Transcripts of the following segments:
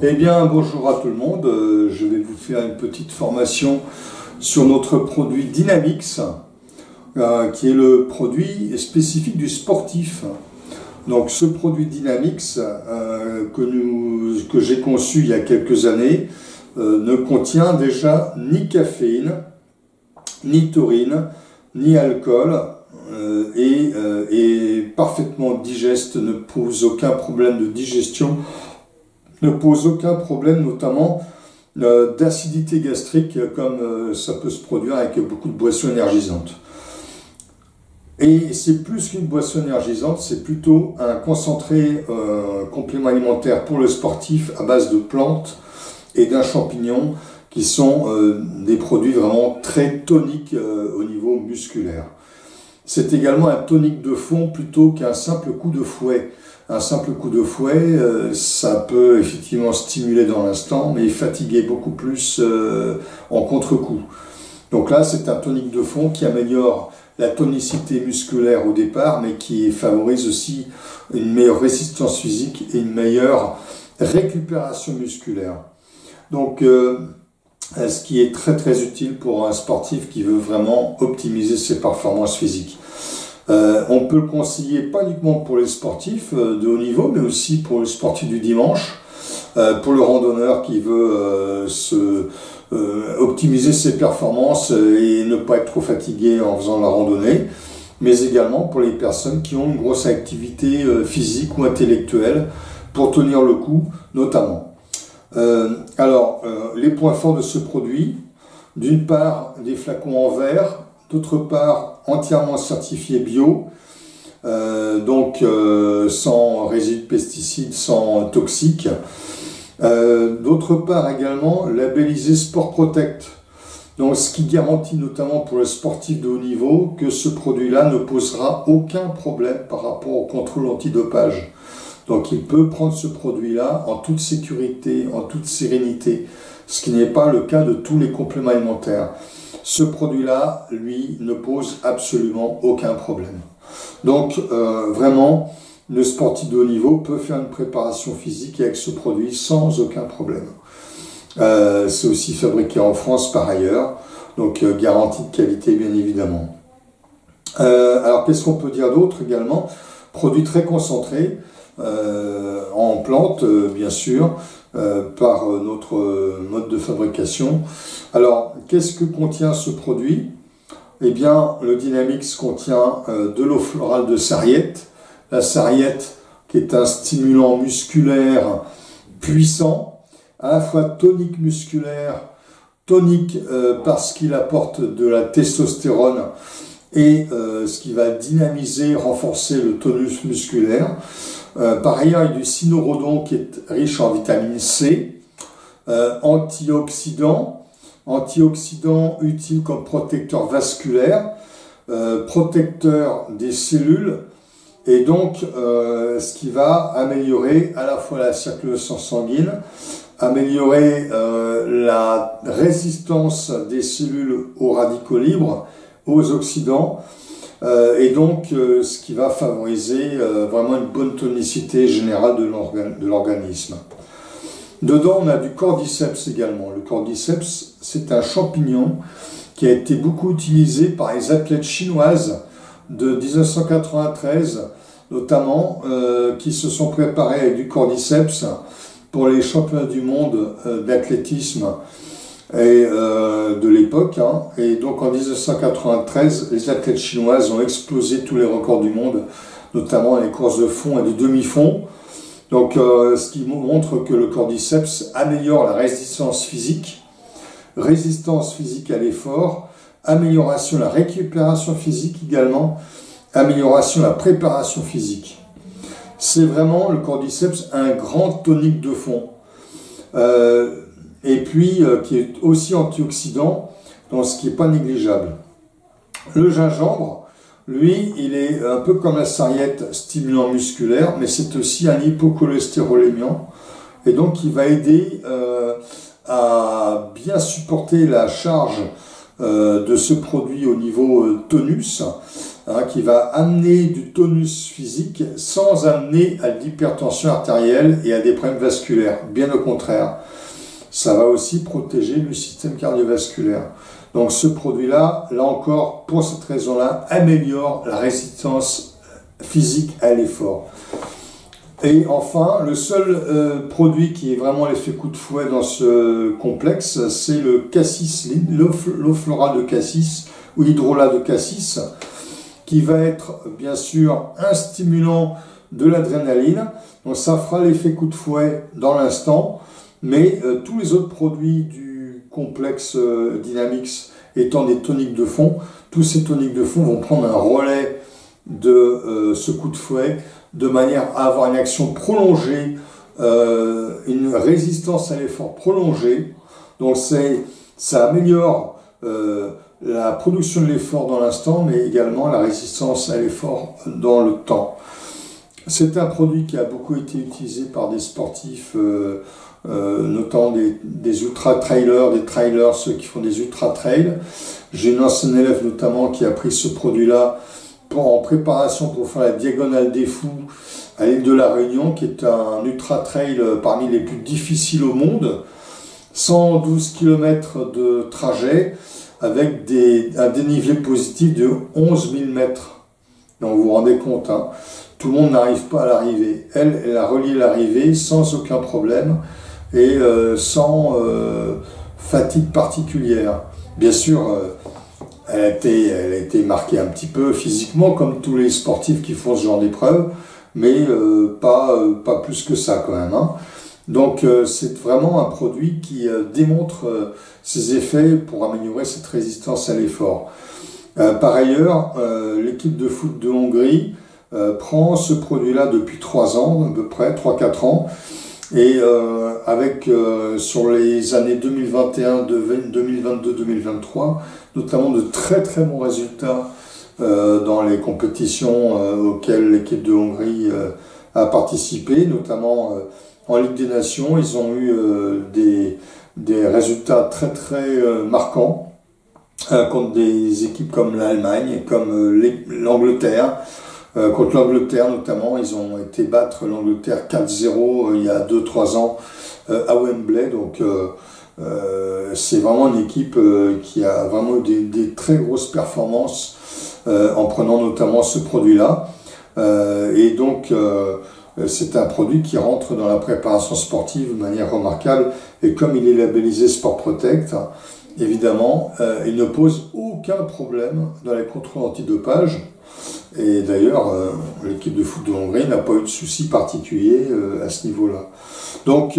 Eh bien, bonjour à tout le monde. Je vais vous faire une petite formation sur notre produit Dynamix, qui est le produit spécifique du sportif. Donc, ce produit Dynamix que j'ai conçu il y a quelques années ne contient déjà ni caféine, ni taurine, ni alcool et est parfaitement digeste, ne pose aucun problème de digestion, ne pose aucun problème notamment d'acidité gastrique comme ça peut se produire avec beaucoup de boissons énergisantes. Et c'est plus qu'une boisson énergisante, c'est plutôt un concentré complément alimentaire pour le sportif à base de plantes et d'un champignon qui sont des produits vraiment très toniques au niveau musculaire. C'est également un tonique de fond plutôt qu'un simple coup de fouet. Un simple coup de fouet, ça peut effectivement stimuler dans l'instant, mais fatiguer beaucoup plus en contre-coup. Donc là, c'est un tonique de fond qui améliore la tonicité musculaire au départ, mais qui favorise aussi une meilleure résistance physique et une meilleure récupération musculaire. Donc, ce qui est très très utile pour un sportif qui veut vraiment optimiser ses performances physiques. On peut le conseiller pas uniquement pour les sportifs de haut niveau, mais aussi pour le sportif du dimanche, pour le randonneur qui veut optimiser ses performances et ne pas être trop fatigué en faisant la randonnée, mais également pour les personnes qui ont une grosse activité physique ou intellectuelle pour tenir le coup notamment. Les points forts de ce produit, d'une part des flacons en verre, d'autre part entièrement certifié bio, sans résidus de pesticides, sans toxiques. D'autre part également labellisé Sport Protect, donc ce qui garantit notamment pour le sportif de haut niveau que ce produit-là ne posera aucun problème par rapport au contrôle antidopage. Donc il peut prendre ce produit-là en toute sécurité, en toute sérénité, ce qui n'est pas le cas de tous les compléments alimentaires. Ce produit-là, lui, ne pose absolument aucun problème. Donc vraiment, le sportif de haut niveau peut faire une préparation physique avec ce produit sans aucun problème. C'est aussi fabriqué en France par ailleurs, donc garantie de qualité bien évidemment. Alors qu'est-ce qu'on peut dire d'autre également? Produit très concentré, en plantes bien sûr, par notre mode de fabrication. Alors qu'est-ce que contient ce produit? Eh bien le Dynamix contient de l'eau florale de sarriette. La sarriette qui est un stimulant musculaire puissant, à la fois tonique musculaire, tonique parce qu'il apporte de la testostérone et ce qui va dynamiser, renforcer le tonus musculaire. Par ailleurs, il y a du cynorhodon qui est riche en vitamine C, antioxydant utile comme protecteur vasculaire, protecteur des cellules, et donc ce qui va améliorer à la fois la circulation sanguine, améliorer la résistance des cellules aux radicaux libres, aux oxydants, et donc ce qui va favoriser vraiment une bonne tonicité générale de l'organisme. Dedans, on a du cordyceps également. Le cordyceps, c'est un champignon qui a été beaucoup utilisé par les athlètes chinoises de 1993, notamment, qui se sont préparés avec du cordyceps pour les championnats du monde d'athlétisme et de l'époque. Et donc en 1993, les athlètes chinoises ont explosé tous les records du monde, notamment les courses de fond et de demi-fond. Donc ce qui montre que le cordyceps améliore la résistance physique à l'effort, amélioration de la récupération physique également, amélioration de la préparation physique. C'est vraiment le cordyceps un grand tonique de fond. Et puis qui est aussi antioxydant, donc ce qui n'est pas négligeable. Le gingembre, lui, il est un peu comme la sarriette, stimulant musculaire, mais c'est aussi un hypocholestérolémiant, et donc il va aider à bien supporter la charge de ce produit au niveau tonus, qui va amener du tonus physique sans amener à l'hypertension artérielle et à des problèmes vasculaires. Bien au contraire, ça va aussi protéger le système cardiovasculaire. Donc ce produit-là, là encore, pour cette raison-là, améliore la résistance physique à l'effort. Et enfin, le seul produit qui est vraiment l'effet coup de fouet dans ce complexe, c'est le cassis, l'eau florale de cassis ou hydrolat de cassis, qui va être bien sûr un stimulant de l'adrénaline. Donc ça fera l'effet coup de fouet dans l'instant, mais tous les autres produits du complexe Dynamix étant des toniques de fond, tous ces toniques de fond vont prendre un relais de ce coup de fouet, de manière à avoir une action prolongée, une résistance à l'effort prolongée. Donc ça améliore la production de l'effort dans l'instant, mais également la résistance à l'effort dans le temps. C'est un produit qui a beaucoup été utilisé par des sportifs, notamment des ultra-trailers, des trailers, ceux qui font des ultra-trails. J'ai une ancienne élève notamment qui a pris ce produit-là en préparation pour faire la Diagonale des Fous à l'île de la Réunion, qui est un ultra-trail parmi les plus difficiles au monde. 112 km de trajet avec un dénivelé positif de 11 000 mètres. Donc vous vous rendez compte, hein, tout le monde n'arrive pas à l'arrivée. Elle a relié l'arrivée sans aucun problème et sans fatigue particulière. Bien sûr, elle a été marquée un petit peu physiquement, comme tous les sportifs qui font ce genre d'épreuve, mais pas plus que ça quand même, hein. Donc c'est vraiment un produit qui démontre ses effets pour améliorer cette résistance à l'effort. Par ailleurs, l'équipe de foot de Hongrie prend ce produit-là depuis 3 ans, à peu près 3-4 ans, et avec sur les années 2021, 2022, 2023, notamment de très très bons résultats dans les compétitions auxquelles l'équipe de Hongrie a participé, notamment en Ligue des Nations. Ils ont eu des résultats très très marquants contre des équipes comme l'Allemagne, comme l'Angleterre. Contre l'Angleterre notamment, ils ont été battre l'Angleterre 4-0 il y a 2-3 ans à Wembley. Donc c'est vraiment une équipe qui a vraiment eu des très grosses performances en prenant notamment ce produit-là. Et donc c'est un produit qui rentre dans la préparation sportive de manière remarquable. Et comme il est labellisé Sport Protect, évidemment, il ne pose aucun problème dans les contrôles antidopage. Et d'ailleurs, l'équipe de foot de Hongrie n'a pas eu de soucis particuliers à ce niveau-là. Donc,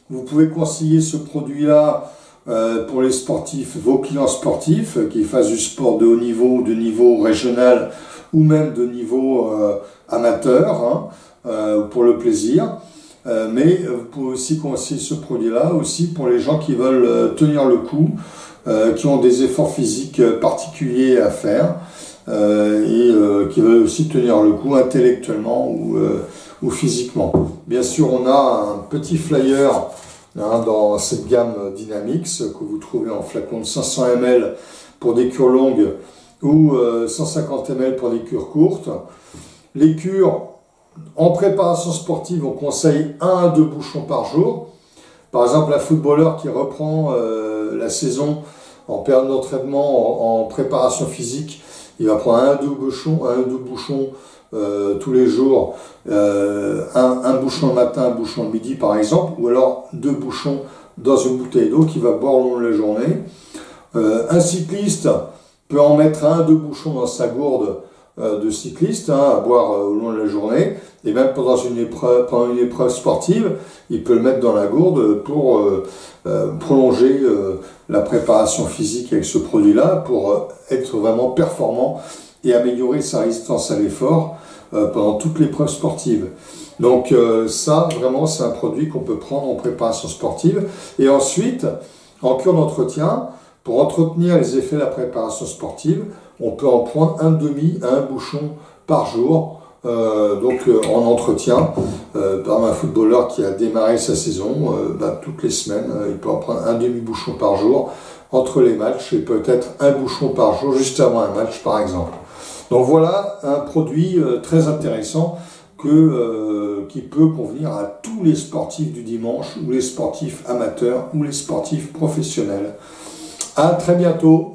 vous pouvez conseiller ce produit-là pour les sportifs, vos clients sportifs, qui fassent du sport de haut niveau, de niveau régional ou même de niveau amateur, hein, pour le plaisir. Mais vous pouvez aussi conseiller ce produit-là aussi pour les gens qui veulent tenir le coup, qui ont des efforts physiques particuliers à faire. Et qui veulent aussi tenir le coup intellectuellement ou physiquement. Bien sûr, on a un petit flyer dans cette gamme Dynamix que vous trouvez en flacon de 500 ml pour des cures longues ou 150 ml pour des cures courtes. Les cures en préparation sportive, on conseille 1 à 2 bouchons par jour. Par exemple, un footballeur qui reprend la saison en période d'entraînement, en préparation physique, il va prendre 1 à 2 bouchons tous les jours, un bouchon le matin, un bouchon le midi par exemple, ou alors 2 bouchons dans une bouteille d'eau qu'il va boire au long de la journée. Un cycliste peut en mettre 1 à 2 bouchons dans sa gourde de cycliste, à boire au long de la journée, et même pendant une épreuve sportive, il peut le mettre dans la gourde pour prolonger la préparation physique avec ce produit-là, pour être vraiment performant et améliorer sa résistance à l'effort pendant toute l'épreuve sportive. Donc ça, vraiment, c'est un produit qu'on peut prendre en préparation sportive. Et ensuite, en cure d'entretien, pour entretenir les effets de la préparation sportive, on peut en prendre un demi à 1 bouchon par jour. En entretien, par un footballeur qui a démarré sa saison, toutes les semaines, il peut en prendre un demi-bouchon par jour entre les matchs et peut-être 1 bouchon par jour juste avant un match par exemple. Donc voilà un produit très intéressant qui peut convenir à tous les sportifs du dimanche, ou les sportifs amateurs, ou les sportifs professionnels. À très bientôt.